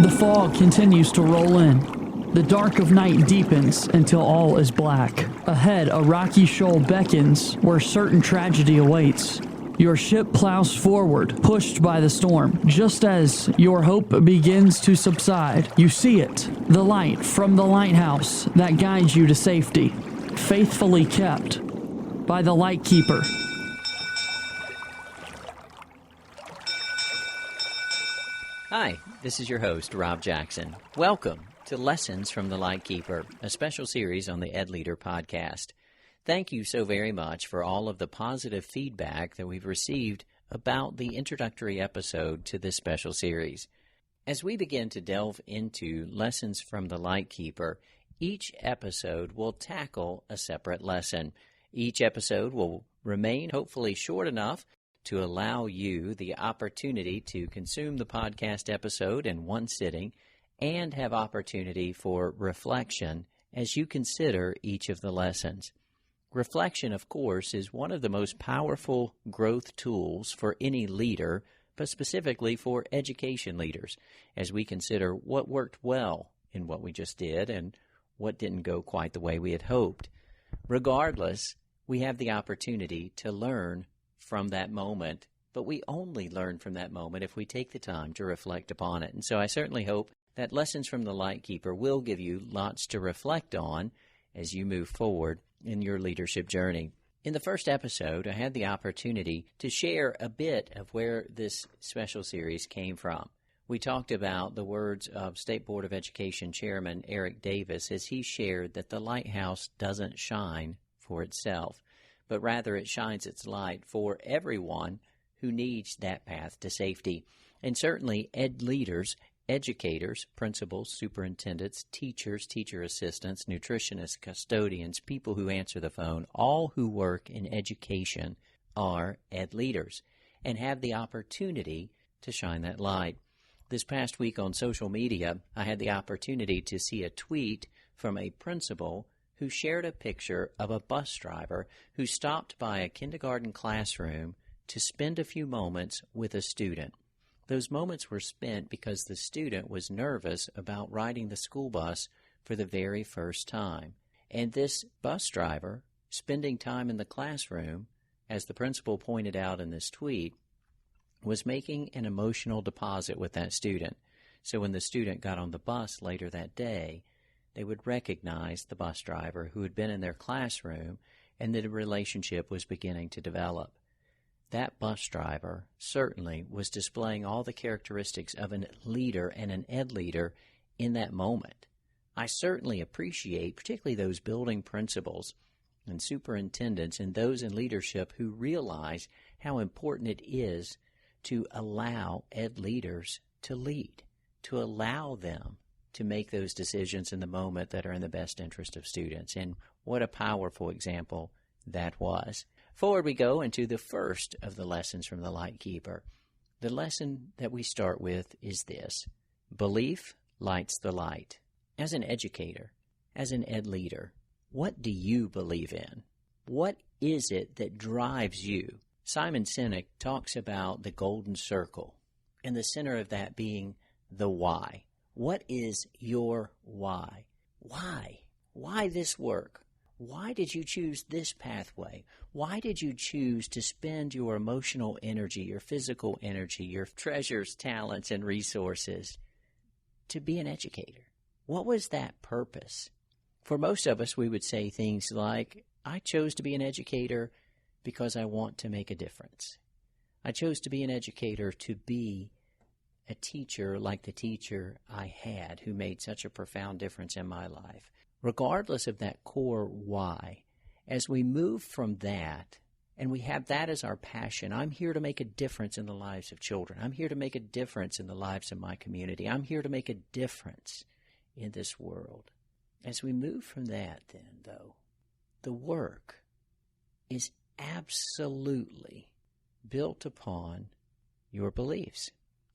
The fog continues to roll in. The dark of night deepens until all is black. Ahead, a rocky shoal beckons where certain tragedy awaits. Your ship plows forward, pushed by the storm. Just as your hope begins to subside, you see it, the light from the lighthouse that guides you to safety, faithfully kept by the Lightkeeper. Hi, this is your host, Rob Jackson. Welcome to Lessons from the Lightkeeper, a special series on the Ed Leader podcast. Thank you so very much for all of the positive feedback that we've received about the introductory episode to this special series. As we begin to delve into Lessons from the Lightkeeper, each episode will tackle a separate lesson. Each episode will remain hopefully short enough to allow you the opportunity to consume the podcast episode in one sitting and have opportunity for reflection as you consider each of the lessons. Reflection, of course, is one of the most powerful growth tools for any leader, but specifically for education leaders, as we consider what worked well in what we just did and what didn't go quite the way we had hoped. Regardless, we have the opportunity to learn from that moment, but we only learn from that moment if we take the time to reflect upon it. And so I certainly hope that Lessons from the Lightkeeper will give you lots to reflect on as you move forward in your leadership journey. In the first episode, I had the opportunity to share a bit of where this special series came from. We talked about the words of State Board of Education Chairman Eric Davis as he shared that the lighthouse doesn't shine for itself, but rather it shines its light for everyone who needs that path to safety. And certainly ed leaders, educators, principals, superintendents, teachers, teacher assistants, nutritionists, custodians, people who answer the phone, all who work in education are ed leaders and have the opportunity to shine that light. This past week on social media, I had the opportunity to see a tweet from a principal who shared a picture of a bus driver who stopped by a kindergarten classroom to spend a few moments with a student. Those moments were spent because the student was nervous about riding the school bus for the very first time. And this bus driver, spending time in the classroom, as the principal pointed out in this tweet, was making an emotional deposit with that student. So when the student got on the bus later that day, they would recognize the bus driver who had been in their classroom, and that a relationship was beginning to develop. That bus driver certainly was displaying all the characteristics of a leader and an ed leader in that moment. I certainly appreciate particularly those building principals and superintendents and those in leadership who realize how important it is to allow ed leaders to lead, to allow them to make those decisions in the moment that are in the best interest of students. And what a powerful example that was. Forward we go into the first of the lessons from the Lightkeeper. The lesson that we start with is this: belief lights the light. As an educator, as an ed leader, what do you believe in? What is it that drives you? Simon Sinek talks about the golden circle, and the center of that being the why. What is your why? Why? Why this work? Why did you choose this pathway? Why did you choose to spend your emotional energy, your physical energy, your treasures, talents, and resources to be an educator? What was that purpose? For most of us, we would say things like, I chose to be an educator because I want to make a difference. I chose to be an educator to be a teacher like the teacher I had who made such a profound difference in my life. Regardless of that core why, as we move from that and we have that as our passion, I'm here to make a difference in the lives of children. I'm here to make a difference in the lives of my community. I'm here to make a difference in this world. As we move from that then, though, the work is absolutely built upon your beliefs.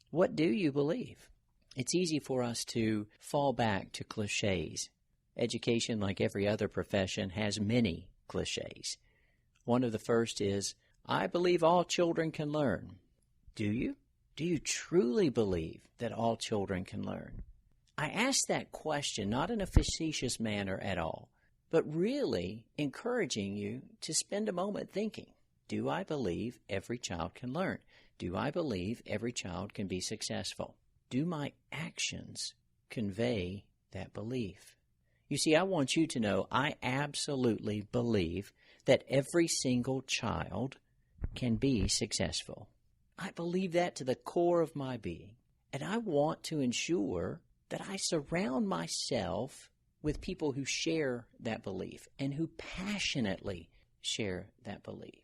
What do you believe? It's easy for us to fall back to cliches. Education, like every other profession, has many cliches. One of the first is, I believe all children can learn. Do you? Do you truly believe that all children can learn? I ask that question not in a facetious manner at all, but really encouraging you to spend a moment thinking, do I believe every child can learn? Do I believe every child can be successful? Do my actions convey that belief? You see, I want you to know I absolutely believe that every single child can be successful. I believe that to the core of my being, and I want to ensure that I surround myself with people who share that belief and who passionately share that belief.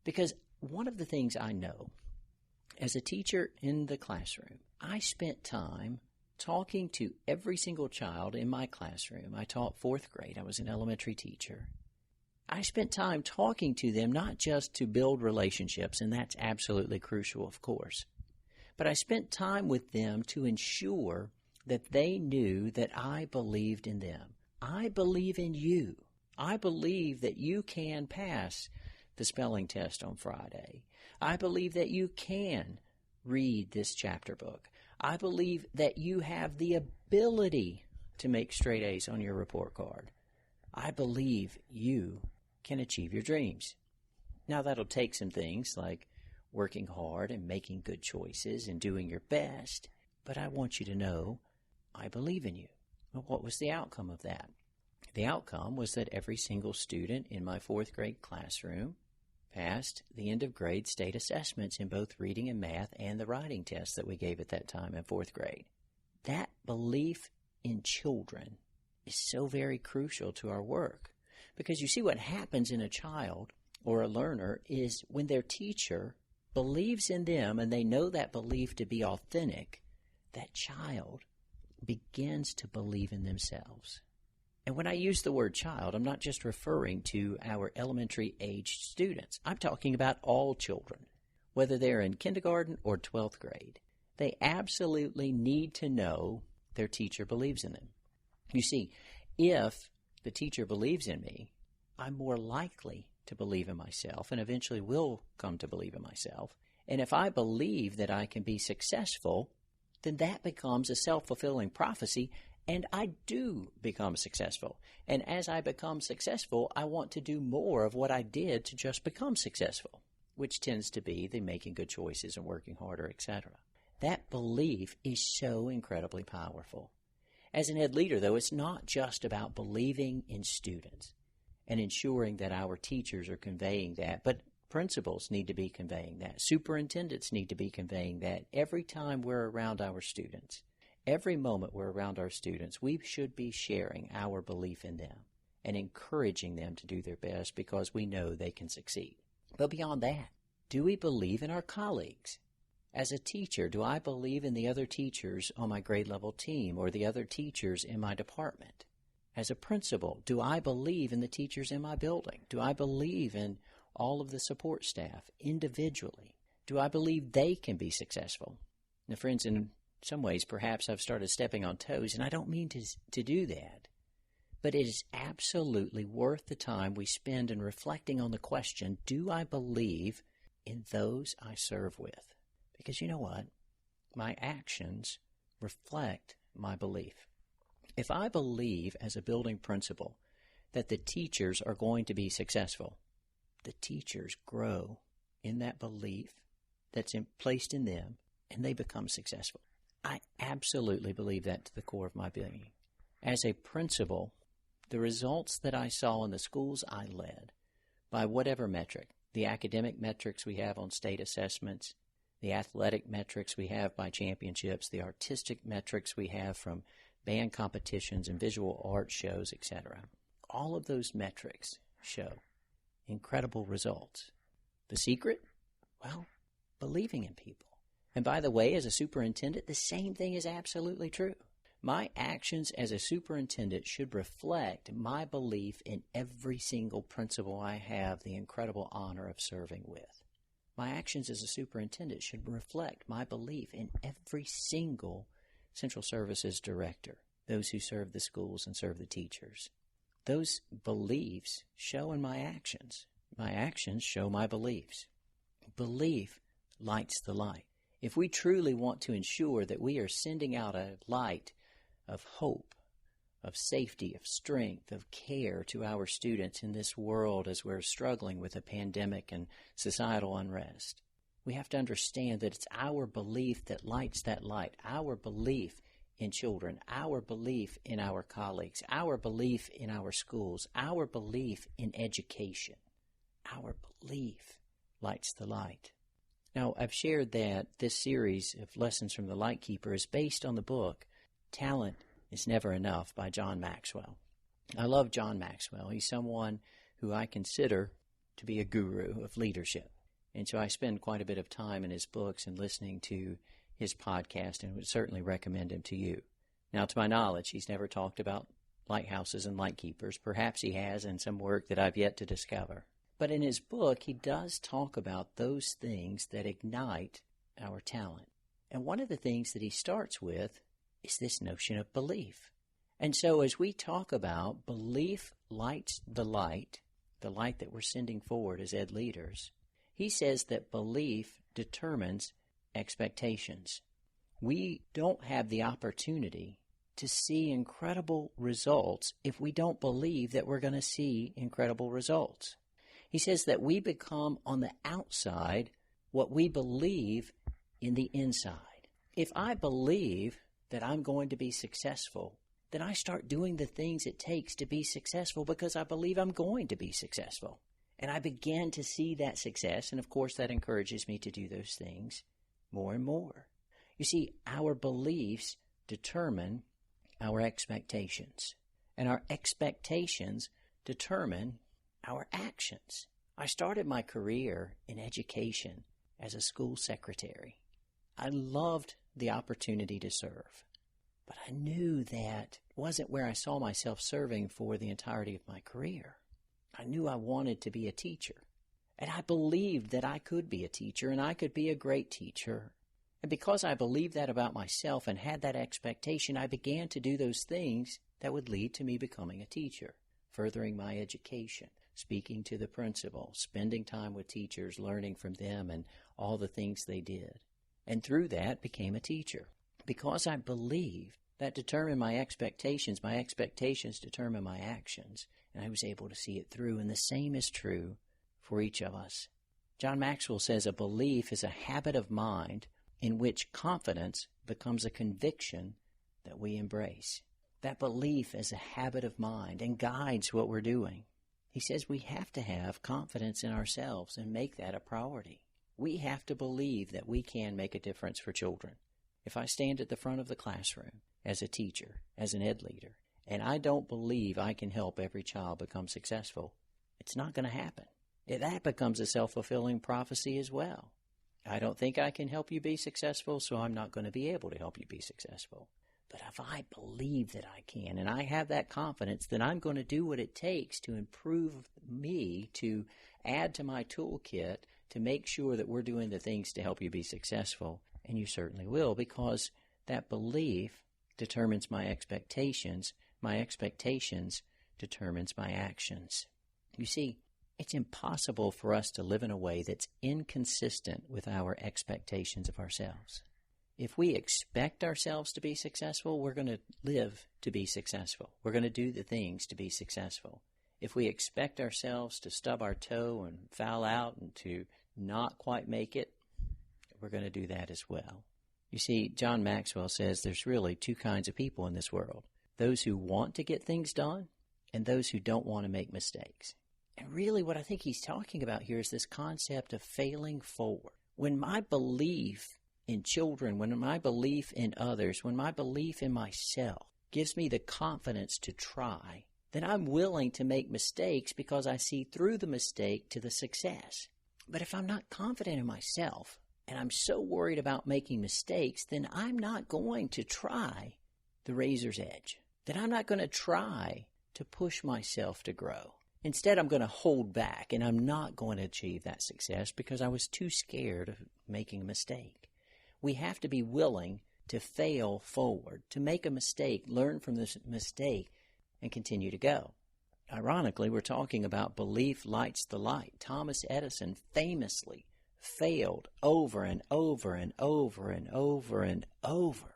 Because one of the things I know, as a teacher in the classroom, I spent time talking to every single child in my classroom. I taught fourth grade. I was an elementary teacher. I spent time talking to them not just to build relationships, and that's absolutely crucial, of course, but I spent time with them to ensure that they knew that I believed in them. I believe in you. I believe that you can pass the spelling test on Friday. I believe that you can read this chapter book. I believe that you have the ability to make straight A's on your report card. I believe you can achieve your dreams. Now, that'll take some things like working hard and making good choices and doing your best, but I want you to know I believe in you. Well, what was the outcome of that? The outcome was that every single student in my fourth grade classroom passed the end of grade state assessments in both reading and math and the writing test that we gave at that time in fourth grade. That belief in children is so very crucial to our work, because you see what happens in a child or a learner is when their teacher believes in them and they know that belief to be authentic, that child begins to believe in themselves. And when I use the word child, I'm not just referring to our elementary-aged students. I'm talking about all children, whether they're in kindergarten or 12th grade. They absolutely need to know their teacher believes in them. You see, if the teacher believes in me, I'm more likely to believe in myself and eventually will come to believe in myself. And if I believe that I can be successful, then that becomes a self-fulfilling prophecy, and I do become successful. And as I become successful, I want to do more of what I did to just become successful, which tends to be the making good choices and working harder, etc. That belief is so incredibly powerful. As an ed leader, though, it's not just about believing in students and ensuring that our teachers are conveying that, but principals need to be conveying that. Superintendents need to be conveying that. Every time we're around our students, every moment we're around our students, we should be sharing our belief in them and encouraging them to do their best because we know they can succeed. But beyond that, do we believe in our colleagues? As a teacher, do I believe in the other teachers on my grade level team or the other teachers in my department? As a principal, do I believe in the teachers in my building? Do I believe in all of the support staff individually? Do I believe they can be successful? Now, friends, in some ways, perhaps I've started stepping on toes, and I don't mean to do that. But it is absolutely worth the time we spend in reflecting on the question, do I believe in those I serve with? Because you know what? My actions reflect my belief. If I believe as a building principal that the teachers are going to be successful, the teachers grow in that belief that's placed in them, and they become successful. I absolutely believe that to the core of my being. As a principal, the results that I saw in the schools I led, by whatever metric, the academic metrics we have on state assessments, the athletic metrics we have by championships, the artistic metrics we have from band competitions and visual art shows, etc. All of those metrics show incredible results. The secret? Well, believing in people. And by the way, as a superintendent, the same thing is absolutely true. My actions as a superintendent should reflect my belief in every single principal I have the incredible honor of serving with. My actions as a superintendent should reflect my belief in every single central services director, those who serve the schools and serve the teachers. Those beliefs show in my actions. My actions show my beliefs. Belief lights the light. if we truly want to ensure that we are sending out a light of hope, of safety, of strength, of care to our students in this world as we're struggling with a pandemic and societal unrest, we have to understand that it's our belief that lights that light, our belief in children, our belief in our colleagues, our belief in our schools, our belief in education. Our belief lights the light. Now, I've shared that this series of Lessons from the Lightkeeper is based on the book Talent is Never Enough by John Maxwell. I love John Maxwell. He's someone who I consider to be a guru of leadership. And so I spend quite a bit of time in his books and listening to his podcast, and would certainly recommend him to you. Now, to my knowledge, he's never talked about lighthouses and lightkeepers. Perhaps he has in some work that I've yet to discover. But in his book, he does talk about those things that ignite our talent. And one of the things that he starts with is this notion of belief. And so as we talk about belief lights the light that we're sending forward as ed leaders, he says that belief determines expectations. We don't have the opportunity to see incredible results if we don't believe that we're going to see incredible results. He says that we become on the outside what we believe in the inside. If I believe that I'm going to be successful, then I start doing the things it takes to be successful because I believe I'm going to be successful. And I begin to see that success, and of course that encourages me to do those things more and more. You see, our beliefs determine our expectations, and our expectations determine our actions. I started my career in education as a school secretary. I loved the opportunity to serve, but I knew that wasn't where I saw myself serving for the entirety of my career. I knew I wanted to be a teacher, and I believed that I could be a teacher and I could be a great teacher. And because I believed that about myself and had that expectation, I began to do those things that would lead to me becoming a teacher, furthering my education, speaking to the principal, spending time with teachers, learning from them and all the things they did. And through that became a teacher. Because I believed, that determined my expectations determine my actions, and I was able to see it through, and the same is true for each of us. John Maxwell says a belief is a habit of mind in which confidence becomes a conviction that we embrace. That belief is a habit of mind and guides what we're doing. He says we have to have confidence in ourselves and make that a priority. We have to believe that we can make a difference for children. If I stand at the front of the classroom as a teacher, as an ed leader, and I don't believe I can help every child become successful, it's not going to happen. That becomes a self-fulfilling prophecy as well. I don't think I can help you be successful, so I'm not going to be able to help you be successful. But if I believe that I can, and I have that confidence, then I'm going to do what it takes to improve me, to add to my toolkit, to make sure that we're doing the things to help you be successful. And you certainly will, because that belief determines my expectations. My expectations determines my actions. You see, it's impossible for us to live in a way that's inconsistent with our expectations of ourselves. If we expect ourselves to be successful, we're going to live to be successful. We're going to do the things to be successful. If we expect ourselves to stub our toe and foul out and to not quite make it, we're going to do that as well. You see, John Maxwell says there's really two kinds of people in this world. Those who want to get things done and those who don't want to make mistakes. And really what I think he's talking about here is this concept of failing forward. When my belief in children, when my belief in others, when my belief in myself gives me the confidence to try, then I'm willing to make mistakes because I see through the mistake to the success. But if I'm not confident in myself, and I'm so worried about making mistakes, then I'm not going to try the razor's edge. Then I'm not going to try to push myself to grow. Instead, I'm going to hold back, and I'm not going to achieve that success because I was too scared of making a mistake. We have to be willing to fail forward, to make a mistake, learn from this mistake, and continue to go. Ironically, we're talking about belief lights the light. Thomas Edison famously failed over and over and over and over and over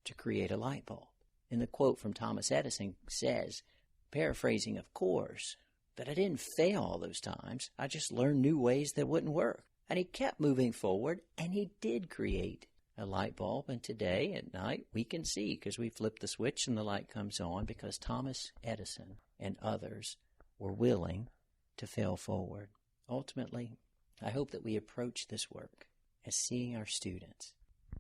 to create a light bulb. And the quote from Thomas Edison says, paraphrasing of course, that I didn't fail all those times. I just learned new ways that wouldn't work. And he kept moving forward, and he did create a light bulb. And today at night we can see, because we flip the switch and the light comes on, because Thomas Edison and others were willing to fail forward. Ultimately, I hope that we approach this work as seeing our students,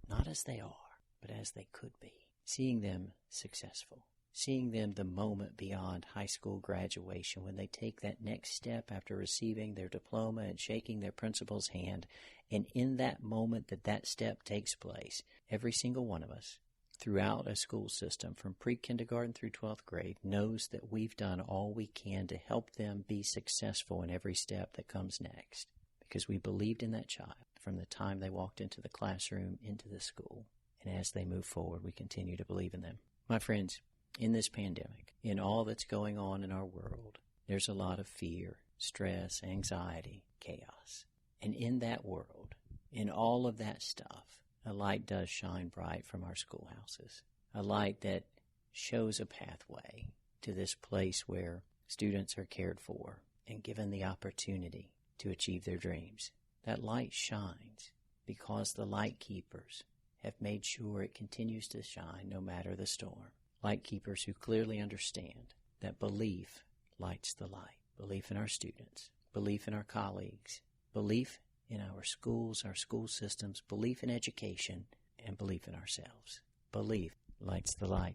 not as they are, but as they could be. Seeing them successful, seeing them the moment beyond high school graduation when they take that next step after receiving their diploma and shaking their principal's hand. And in that moment that step takes place, every single one of us throughout a school system from pre-kindergarten through 12th grade knows that we've done all we can to help them be successful in every step that comes next, because we believed in that child from the time they walked into the classroom, into the school. And as they move forward, we continue to believe in them. My friends, in this pandemic, in all that's going on in our world, there's a lot of fear, stress, anxiety, chaos. And in that world, in all of that stuff, a light does shine bright from our schoolhouses. A light that shows a pathway to this place where students are cared for and given the opportunity to achieve their dreams. That light shines because the Lightkeepers have made sure it continues to shine no matter the storm. Lightkeepers who clearly understand that belief lights the light. Belief in our students, belief in our colleagues, belief in our schools, our school systems, belief in education, and belief in ourselves. Belief lights the light.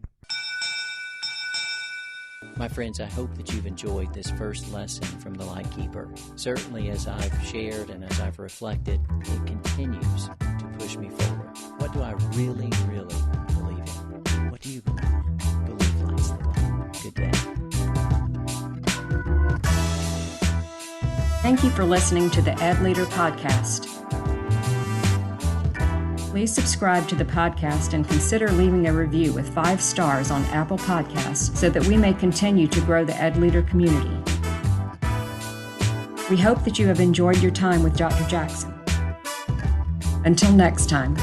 My friends, I hope that you've enjoyed this first lesson from the Lightkeeper. Certainly, as I've shared and as I've reflected, it continues to push me forward. What do I really, really believe in? What do you believe in? Belief lights the light. Good day. Thank you for listening to the Ed Leader Podcast. Please subscribe to the podcast and consider leaving a review with 5 stars on Apple Podcasts so that we may continue to grow the Ed Leader community. We hope that you have enjoyed your time with Dr. Jackson. Until next time.